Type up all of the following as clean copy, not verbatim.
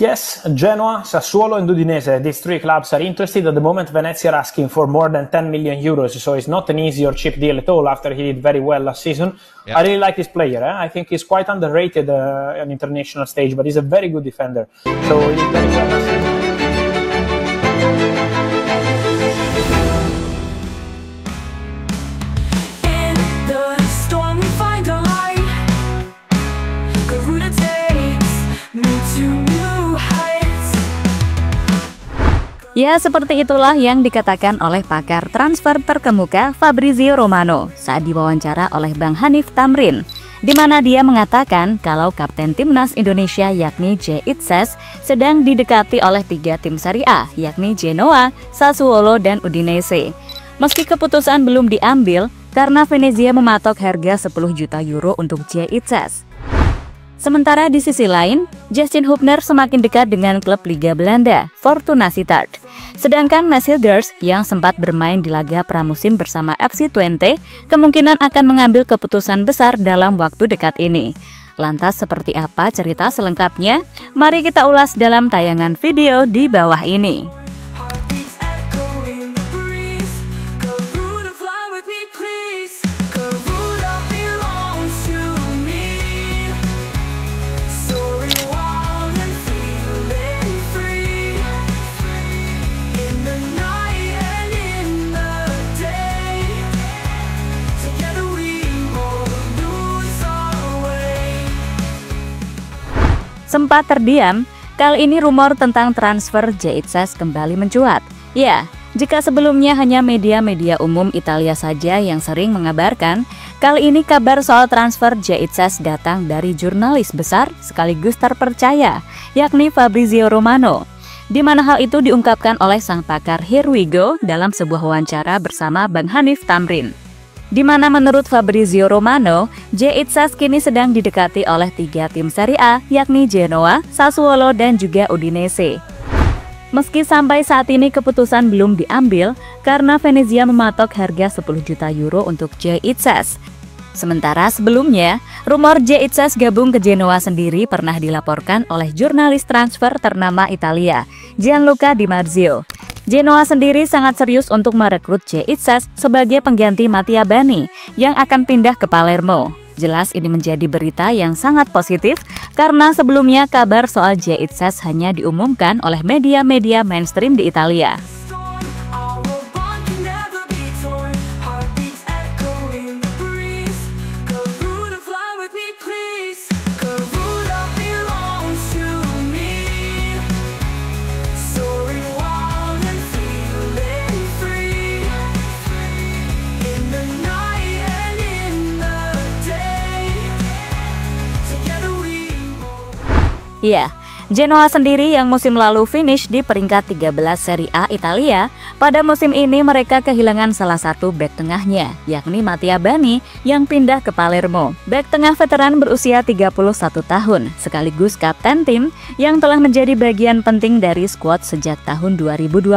Yes, Genoa, Sassuolo and Udinese, these three clubs are interested. At the moment, Venezia are asking for more than 10 million euros, so it's not an easy or cheap deal at all after he did very well last season. Yeah. I really like this player. I think he's quite underrated on international stage, but he's a very good defender. So he did very well last season. Ya, seperti itulah yang dikatakan oleh pakar transfer terkemuka Fabrizio Romano saat diwawancara oleh Bang Hanif Tamrin, di mana dia mengatakan kalau kapten timnas Indonesia yakni J. Itzes sedang didekati oleh 3 tim Serie A, yakni Genoa, Sassuolo, dan Udinese. Meski keputusan belum diambil karena Venezia mematok harga 10 juta euro untuk J. Itzes. Sementara di sisi lain, Justin Hubner semakin dekat dengan klub Liga Belanda, Fortuna Sittard. Sedangkan Mads Hilgers yang sempat bermain di laga pramusim bersama FC Twente kemungkinan akan mengambil keputusan besar dalam waktu dekat ini. Lantas seperti apa cerita selengkapnya? Mari kita ulas dalam tayangan video di bawah ini. Sempat terdiam, kali ini rumor tentang transfer J. Itzes kembali mencuat. Ya, jika sebelumnya hanya media-media umum Italia saja yang sering mengabarkan, kali ini kabar soal transfer J. Itzes datang dari jurnalis besar sekaligus terpercaya, yakni Fabrizio Romano. Di mana hal itu diungkapkan oleh sang pakar Here We Go dalam sebuah wawancara bersama Bang Hanif Tamrin. Di mana menurut Fabrizio Romano, J. Itzes kini sedang didekati oleh 3 tim Serie A, yakni Genoa, Sassuolo, dan juga Udinese. Meski sampai saat ini keputusan belum diambil karena Venezia mematok harga 10 juta euro untuk J. Itzes. Sementara sebelumnya, rumor J. Itzes gabung ke Genoa sendiri pernah dilaporkan oleh jurnalis transfer ternama Italia, Gianluca Di Marzio. Genoa sendiri sangat serius untuk merekrut J. Itzes sebagai pengganti Mattia Bani yang akan pindah ke Palermo. Jelas ini menjadi berita yang sangat positif karena sebelumnya kabar soal J. Itzes hanya diumumkan oleh media-media mainstream di Italia. Ya, Genoa sendiri yang musim lalu finish di peringkat 13 Serie A Italia, pada musim ini mereka kehilangan salah satu bek tengahnya, yakni Mattia Bani yang pindah ke Palermo. Bek tengah veteran berusia 31 tahun, sekaligus kapten tim yang telah menjadi bagian penting dari skuad sejak tahun 2020.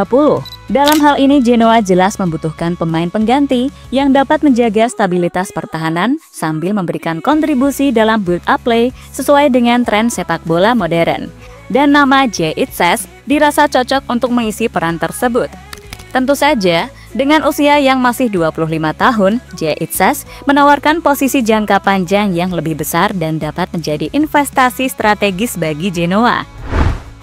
Dalam hal ini Genoa jelas membutuhkan pemain pengganti yang dapat menjaga stabilitas pertahanan sambil memberikan kontribusi dalam build-up play sesuai dengan tren sepak bola modern. Dan nama J. Itzes dirasa cocok untuk mengisi peran tersebut. Tentu saja, dengan usia yang masih 25 tahun, J. Itzes menawarkan posisi jangka panjang yang lebih besar dan dapat menjadi investasi strategis bagi Genoa.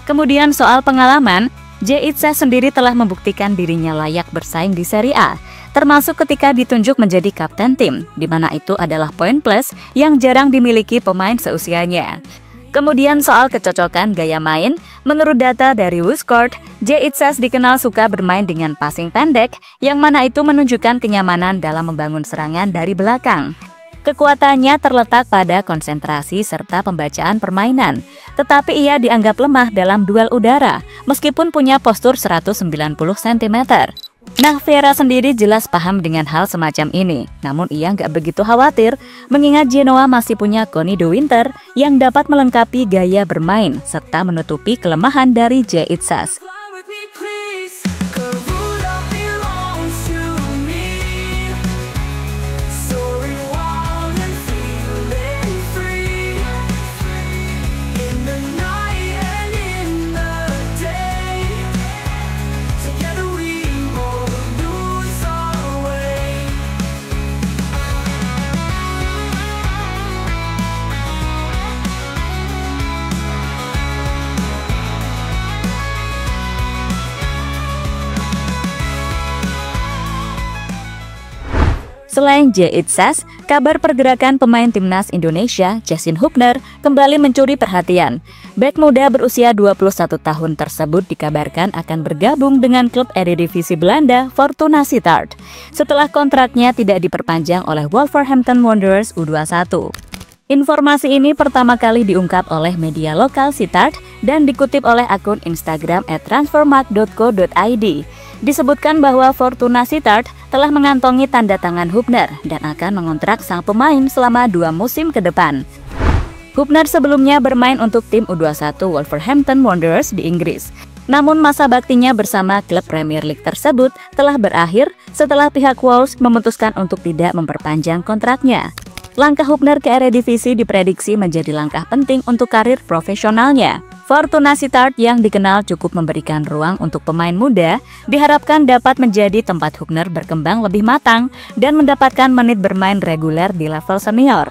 Kemudian soal pengalaman, J. Itzes sendiri telah membuktikan dirinya layak bersaing di Serie A, termasuk ketika ditunjuk menjadi kapten tim, di mana itu adalah poin plus yang jarang dimiliki pemain seusianya. Kemudian soal kecocokan gaya main, menurut data dari WhoScored, J. Itzes dikenal suka bermain dengan passing pendek, yang mana itu menunjukkan kenyamanan dalam membangun serangan dari belakang. Kekuatannya terletak pada konsentrasi serta pembacaan permainan, tetapi ia dianggap lemah dalam duel udara, meskipun punya postur 190 cm. Nah, Vieira sendiri jelas paham dengan hal semacam ini, namun ia nggak begitu khawatir, mengingat Genoa masih punya Conny de Winter yang dapat melengkapi gaya bermain, serta menutupi kelemahan dari J. Itzes. Selain J. Itzas, kabar pergerakan pemain timnas Indonesia, Justin Hubner, kembali mencuri perhatian. Bek muda berusia 21 tahun tersebut dikabarkan akan bergabung dengan klub Eredivisie Belanda Fortuna Sittard setelah kontraknya tidak diperpanjang oleh Wolverhampton Wanderers U21. Informasi ini pertama kali diungkap oleh media lokal Sittard dan dikutip oleh akun Instagram @transfermarkt.co.id. Disebutkan bahwa Fortuna Sittard telah mengantongi tanda tangan Hubner dan akan mengontrak sang pemain selama 2 musim ke depan. Hubner sebelumnya bermain untuk tim U21 Wolverhampton Wanderers di Inggris. Namun masa baktinya bersama klub Premier League tersebut telah berakhir setelah pihak Wolves memutuskan untuk tidak memperpanjang kontraknya. Langkah Hubner ke Eredivisie diprediksi menjadi langkah penting untuk karir profesionalnya. Fortuna Sittard yang dikenal cukup memberikan ruang untuk pemain muda, diharapkan dapat menjadi tempat Hubner berkembang lebih matang dan mendapatkan menit bermain reguler di level senior.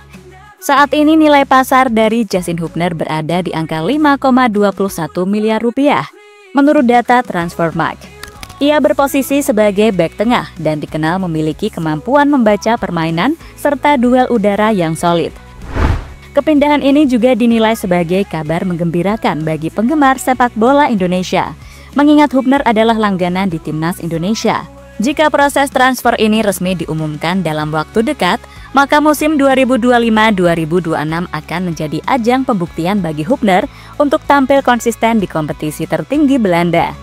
Saat ini nilai pasar dari Justin Hubner berada di angka 5,21 miliar rupiah, menurut data Transfermarkt. Ia berposisi sebagai bek tengah dan dikenal memiliki kemampuan membaca permainan serta duel udara yang solid. Kepindahan ini juga dinilai sebagai kabar menggembirakan bagi penggemar sepak bola Indonesia, mengingat Hubner adalah langganan di timnas Indonesia. Jika proses transfer ini resmi diumumkan dalam waktu dekat, maka musim 2025-2026 akan menjadi ajang pembuktian bagi Hubner untuk tampil konsisten di kompetisi tertinggi Belanda.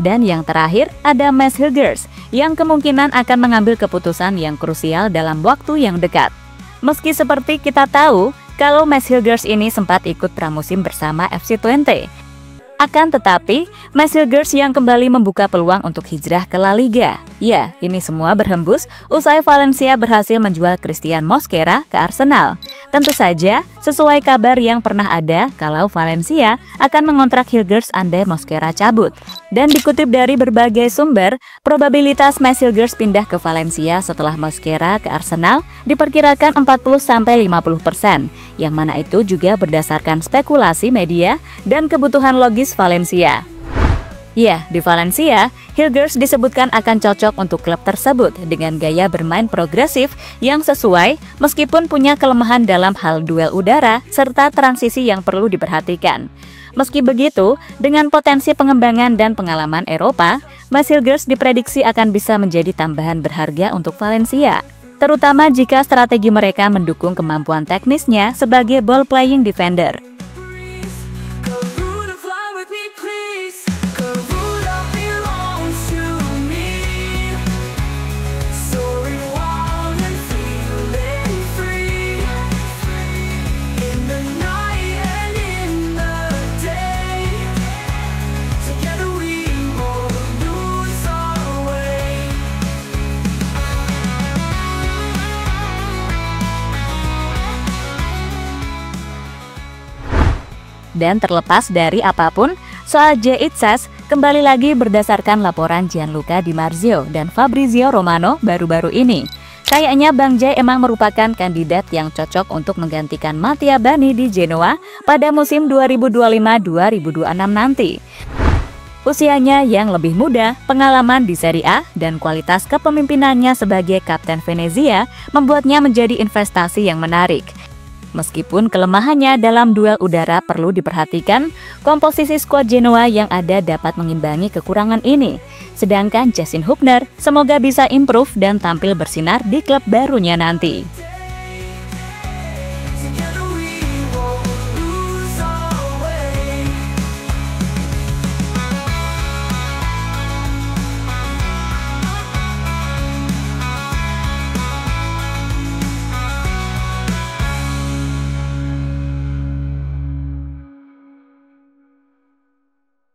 Dan yang terakhir ada Mads Hilgers yang kemungkinan akan mengambil keputusan yang krusial dalam waktu yang dekat. Meski seperti kita tahu kalau Mads Hilgers ini sempat ikut pramusim bersama FC Twente. Akan tetapi, Mads Hilgers yang kembali membuka peluang untuk hijrah ke La Liga. Ya, ini semua berhembus usai Valencia berhasil menjual Christian Mosquera ke Arsenal. Tentu saja, sesuai kabar yang pernah ada kalau Valencia akan mengontrak Hilgers andai Mosquera cabut. Dan dikutip dari berbagai sumber, probabilitas Mads Hilgers pindah ke Valencia setelah Mosquera ke Arsenal diperkirakan 40-50%, yang mana itu juga berdasarkan spekulasi media dan kebutuhan logis Valencia. Ya, di Valencia, Hilgers disebutkan akan cocok untuk klub tersebut dengan gaya bermain progresif yang sesuai meskipun punya kelemahan dalam hal duel udara serta transisi yang perlu diperhatikan. Meski begitu, dengan potensi pengembangan dan pengalaman Eropa, Mads Hilgers diprediksi akan bisa menjadi tambahan berharga untuk Valencia, terutama jika strategi mereka mendukung kemampuan teknisnya sebagai ball-playing defender. Dan terlepas dari apapun, soal J. Itzas kembali lagi berdasarkan laporan Gianluca Di Marzio dan Fabrizio Romano baru-baru ini. Kayaknya Bang J emang merupakan kandidat yang cocok untuk menggantikan Mattia Bani di Genoa pada musim 2025-2026 nanti. Usianya yang lebih muda, pengalaman di Serie A, dan kualitas kepemimpinannya sebagai Kapten Venezia membuatnya menjadi investasi yang menarik. Meskipun kelemahannya dalam duel udara perlu diperhatikan, komposisi skuad Genoa yang ada dapat mengimbangi kekurangan ini. Sedangkan Justin Hubner semoga bisa improve dan tampil bersinar di klub barunya nanti.